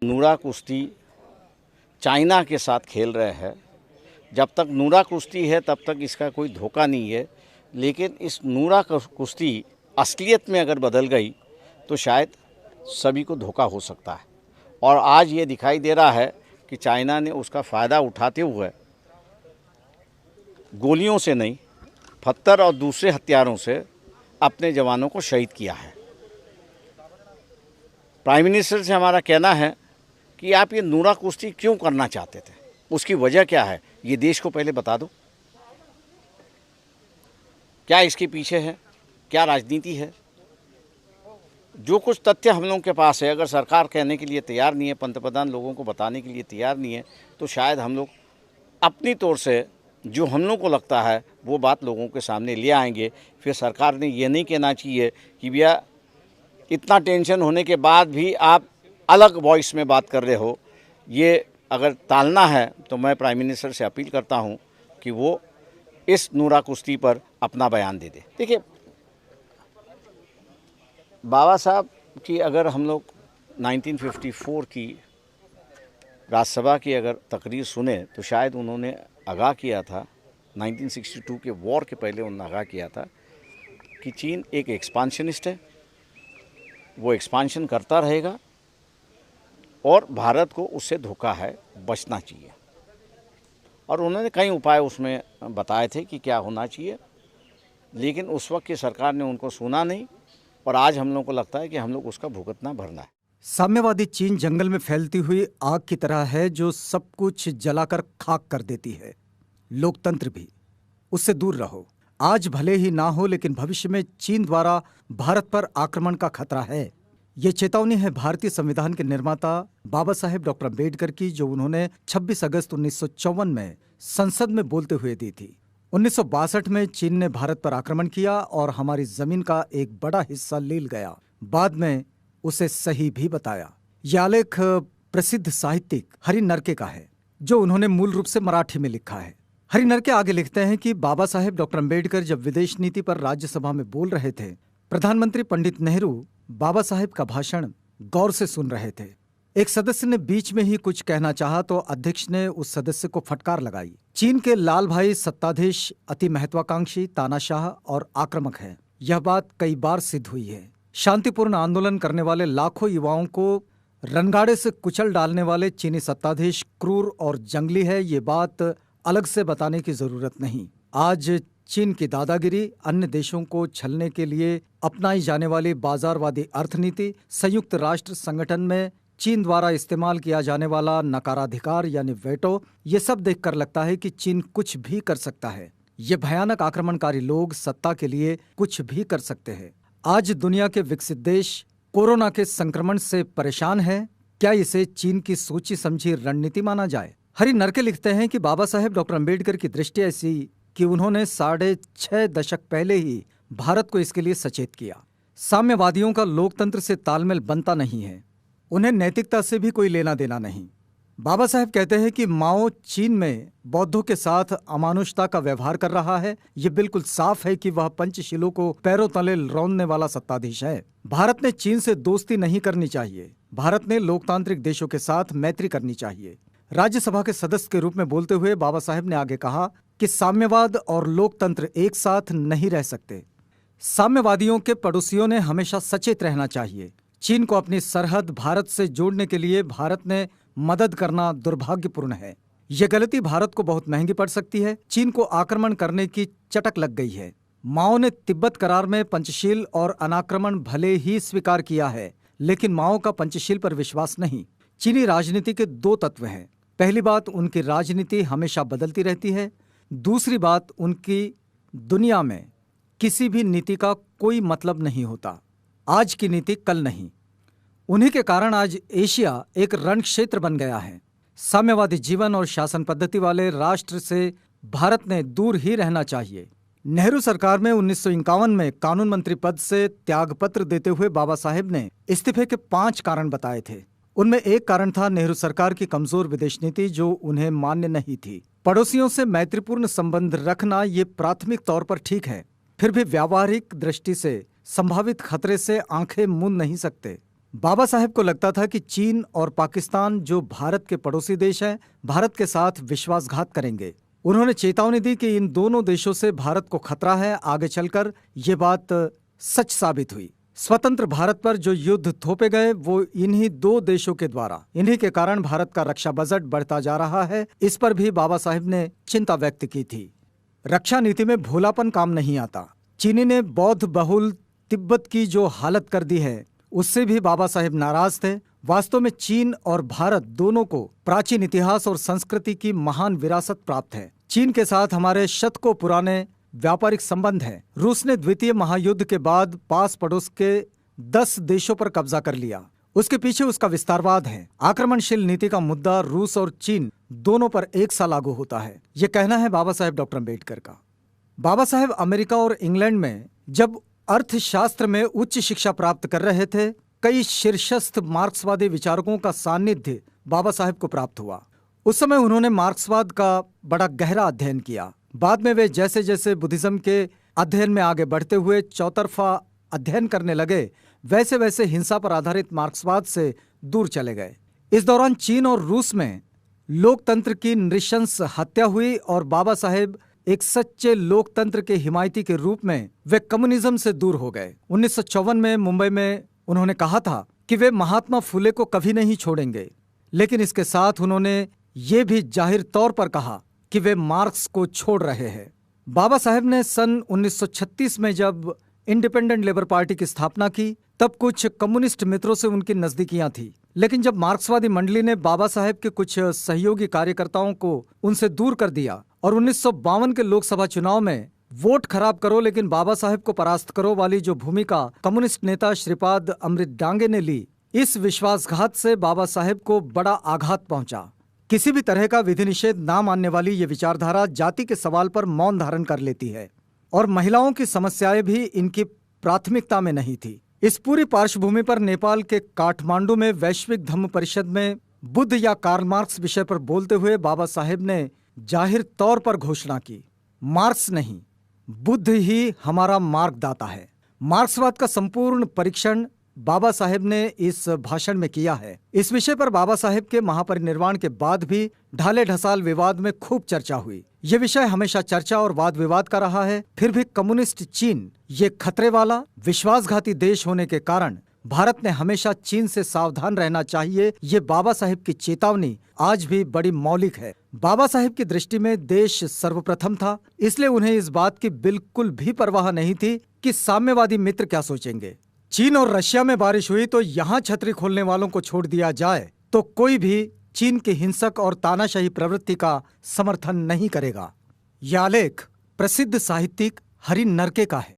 नूरा कुश्ती चाइना के साथ खेल रहे हैं। जब तक नूरा कुश्ती है तब तक इसका कोई धोखा नहीं है, लेकिन इस नूरा कुश्ती असलियत में अगर बदल गई तो शायद सभी को धोखा हो सकता है। और आज ये दिखाई दे रहा है कि चाइना ने उसका फ़ायदा उठाते हुए गोलियों से नहीं, पत्थर और दूसरे हथियारों से अपने जवानों को शहीद किया है। प्राइम मिनिस्टर से हमारा कहना है कि आप ये नूरा कुश्ती क्यों करना चाहते थे, उसकी वजह क्या है, ये देश को पहले बता दो। क्या इसके पीछे है, क्या राजनीति है? जो कुछ तथ्य हम लोगों के पास है, अगर सरकार कहने के लिए तैयार नहीं है, पंतप्रधान लोगों को बताने के लिए तैयार नहीं है, तो शायद हम लोग अपनी तौर से जो हम लोग को लगता है वो बात लोगों के सामने ले आएंगे। फिर सरकार ने ये नहीं कहना चाहिए कि भैया इतना टेंशन होने के बाद भी आप अलग वॉइस में बात कर रहे हो। ये अगर टालना है तो मैं प्राइम मिनिस्टर से अपील करता हूँ कि वो इस नूरा कुश्ती पर अपना बयान दे दे। देखिए, बाबा साहब की अगर हम लोग 1954 की राज्यसभा की अगर तकरीर सुने तो शायद उन्होंने आगाह किया था, 1962 के वॉर के पहले उन्होंने आगाह किया था कि चीन एक एक्सपांशनिस्ट है, वो एक्सपांशन करता रहेगा और भारत को उससे धोखा है, बचना चाहिए। और उन्होंने कई उपाय उसमें बताए थे कि क्या होना चाहिए, लेकिन उस वक्त की सरकार ने उनको सुना नहीं और आज हम लोगों को लगता है कि हम लोग उसका भुगतना भरना है। साम्यवादी चीन जंगल में फैलती हुई आग की तरह है जो सब कुछ जलाकर खाक कर देती है। लोकतंत्र भी, उससे दूर रहो। आज भले ही ना हो, लेकिन भविष्य में चीन द्वारा भारत पर आक्रमण का खतरा है। ये चेतावनी है भारतीय संविधान के निर्माता बाबा साहेब डॉक्टर अम्बेडकर की, जो उन्होंने 26 अगस्त 1954 में संसद में बोलते हुए दी थी। 1962 में चीन ने भारत पर आक्रमण किया और हमारी जमीन का एक बड़ा हिस्सा ले गया। बाद में उसे सही भी बताया। यह आलेख प्रसिद्ध साहित्यिक हरि नरके का है, जो उन्होंने मूल रूप से मराठी में लिखा है। हरि नरके आगे लिखते हैं कि बाबा साहेब डॉक्टर अम्बेडकर जब विदेश नीति पर राज्यसभा में बोल रहे थे, प्रधानमंत्री पंडित नेहरू बाबा साहेब का भाषण गौर से सुन रहे थे। एक सदस्य ने बीच में ही कुछ कहना चाहा तो अध्यक्ष ने उस सदस्य को फटकार लगाई। चीन के लाल भाई सत्ताधीश अति महत्वाकांक्षी, तानाशाह और आक्रामक है। यह बात कई बार सिद्ध हुई है। शांतिपूर्ण आंदोलन करने वाले लाखों युवाओं को रनगाड़े से कुचल डालने वाले चीनी सत्ताधीश क्रूर और जंगली है। ये बात अलग से बताने की जरूरत नहीं। आज चीन की दादागिरी, अन्य देशों को छलने के लिए अपनाई जाने वाली बाजारवादी अर्थनीति, संयुक्त राष्ट्र संगठन में चीन द्वारा इस्तेमाल किया जाने वाला नकाराधिकार यानी वेटो, ये सब देखकर लगता है कि चीन कुछ भी कर सकता है। ये भयानक आक्रमणकारी लोग सत्ता के लिए कुछ भी कर सकते हैं। आज दुनिया के विकसित देश कोरोना के संक्रमण से परेशान है। क्या इसे चीन की सोची समझी रणनीति माना जाए? हरि नरके लिखते हैं कि बाबा साहेब डॉक्टर अम्बेडकर की दृष्टि ऐसी कि उन्होंने 6.5 दशक पहले ही भारत को इसके लिए सचेत किया। साम्यवादियों का लोकतंत्र से तालमेल बनता नहीं है, उन्हें नैतिकता से भी कोई लेना देना नहीं। बाबा साहेब कहते हैं कि माओ चीन में बौद्धों के साथ अमानुषता का व्यवहार कर रहा है। ये बिल्कुल साफ है कि वह पंचशीलों को पैरों तले रौंदने वाला सत्ताधीश है। भारत ने चीन से दोस्ती नहीं करनी चाहिए। भारत ने लोकतांत्रिक देशों के साथ मैत्री करनी चाहिए। राज्यसभा के सदस्य के रूप में बोलते हुए बाबा साहेब ने आगे कहा कि साम्यवाद और लोकतंत्र एक साथ नहीं रह सकते। साम्यवादियों के पड़ोसियों ने हमेशा सचेत रहना चाहिए। चीन को अपनी सरहद भारत से जोड़ने के लिए भारत ने मदद करना दुर्भाग्यपूर्ण है। यह गलती भारत को बहुत महंगी पड़ सकती है। चीन को आक्रमण करने की चटक लग गई है। माओ ने तिब्बत करार में पंचशील और अनाक्रमण भले ही स्वीकार किया है, लेकिन माओ का पंचशील पर विश्वास नहीं। चीनी राजनीति के दो तत्व हैं। पहली बात, उनकी राजनीति हमेशा बदलती रहती है। दूसरी बात, उनकी दुनिया में किसी भी नीति का कोई मतलब नहीं होता। आज की नीति कल नहीं। उन्हीं के कारण आज एशिया एक रण क्षेत्र बन गया है। साम्यवादी जीवन और शासन पद्धति वाले राष्ट्र से भारत ने दूर ही रहना चाहिए। नेहरू सरकार में 1951 में कानून मंत्री पद से त्यागपत्र देते हुए बाबा साहेब ने इस्तीफे के 5 कारण बताए थे। उनमें एक कारण था नेहरू सरकार की कमजोर विदेश नीति, जो उन्हें मान्य नहीं थी। पड़ोसियों से मैत्रीपूर्ण संबंध रखना ये प्राथमिक तौर पर ठीक है, फिर भी व्यावहारिक दृष्टि से संभावित खतरे से आंखें मूंद नहीं सकते। बाबा साहेब को लगता था कि चीन और पाकिस्तान, जो भारत के पड़ोसी देश हैं, भारत के साथ विश्वासघात करेंगे। उन्होंने चेतावनी दी कि इन दोनों देशों से भारत को खतरा है। आगे चलकर ये बात सच साबित हुई। स्वतंत्र भारत पर जो युद्ध थोपे गए वो इन्हीं दो देशों के द्वारा। इन्हीं के कारण भारत का रक्षा बजट बढ़ता जा रहा है। इस पर भी बाबा साहेब ने चिंता व्यक्त की थी। रक्षा नीति में भोलापन काम नहीं आता। चीनी ने बौद्ध बहुल तिब्बत की जो हालत कर दी है, उससे भी बाबा साहेब नाराज थे। वास्तव में चीन और भारत दोनों को प्राचीन इतिहास और संस्कृति की महान विरासत प्राप्त है। चीन के साथ हमारे शतकों पुराने व्यापारिक संबंध हैं। रूस ने द्वितीय महायुद्ध के बाद पास पड़ोस के 10 देशों पर कब्जा कर लिया। उसके पीछे उसका विस्तारवाद है। आक्रमणशील नीति का मुद्दा रूस और चीन दोनों पर एक सा लागू होता है। ये कहना है बाबा साहेब डॉक्टर अम्बेडकर का। बाबा साहेब अमेरिका और इंग्लैंड में जब अर्थशास्त्र में उच्च शिक्षा प्राप्त कर रहे थे, कई शीर्षस्थ मार्क्सवादी विचारकों का सानिध्य बाबा साहेब को प्राप्त हुआ। उस समय उन्होंने मार्क्सवाद का बड़ा गहरा अध्ययन किया। बाद में वे जैसे जैसे बुद्धिज्म के अध्ययन में आगे बढ़ते हुए चौतरफा अध्ययन करने लगे, वैसे वैसे हिंसा पर आधारित मार्क्सवाद से दूर चले गए। इस दौरान चीन और रूस में लोकतंत्र की नृशंस हत्या हुई और बाबा साहेब एक सच्चे लोकतंत्र के हिमायती के रूप में वे कम्युनिज्म से दूर हो गए। 1954 में मुंबई में उन्होंने कहा था कि वे महात्मा फुले को कभी नहीं छोड़ेंगे, लेकिन इसके साथ उन्होंने ये भी जाहिर तौर पर कहा कि वे मार्क्स को छोड़ रहे हैं। बाबा साहेब ने सन 1936 में जब इंडिपेंडेंट लेबर पार्टी की स्थापना की, तब कुछ कम्युनिस्ट मित्रों से उनकी नजदीकियां थी। लेकिन जब मार्क्सवादी मंडली ने बाबा साहेब के कुछ सहयोगी कार्यकर्ताओं को उनसे दूर कर दिया और 1952 के लोकसभा चुनाव में वोट खराब करो लेकिन बाबा साहेब को परास्त करो वाली जो भूमिका कम्युनिस्ट नेता श्रीपाद अमृत डांगे ने ली, इस विश्वासघात से बाबा साहेब को बड़ा आघात पहुंचा। किसी भी तरह का विधि निषेध ना मानने वाली ये विचारधारा जाति के सवाल पर मौन धारण कर लेती है और महिलाओं की समस्याएं भी इनकी प्राथमिकता में नहीं थी। इस पूरी पार्श्वभूमि पर नेपाल के काठमांडू में वैश्विक धम्म परिषद में बुद्ध या कार्ल मार्क्स विषय पर बोलते हुए बाबा साहेब ने जाहिर तौर पर घोषणा की, मार्क्स नहीं, बुद्ध ही हमारा मार्गदाता है। मार्क्सवाद का संपूर्ण परीक्षण बाबा साहेब ने इस भाषण में किया है। इस विषय पर बाबा साहेब के महापरिनिर्वाण के बाद भी ढाले ढसाल विवाद में खूब चर्चा हुई। ये विषय हमेशा चर्चा और वाद विवाद का रहा है। फिर भी कम्युनिस्ट चीन ये खतरे वाला विश्वासघाती देश होने के कारण भारत ने हमेशा चीन से सावधान रहना चाहिए। ये बाबा साहेब की चेतावनी आज भी बड़ी मौलिक है। बाबा साहेब की दृष्टि में देश सर्वप्रथम था, इसलिए उन्हें इस बात की बिल्कुल भी परवाह नहीं थी कि साम्यवादी मित्र क्या सोचेंगे। चीन और रशिया में बारिश हुई तो यहाँ छतरी खोलने वालों को छोड़ दिया जाए तो कोई भी चीन की हिंसक और तानाशाही प्रवृत्ति का समर्थन नहीं करेगा। यह आलेख प्रसिद्ध साहित्यिक हरि नरके का है।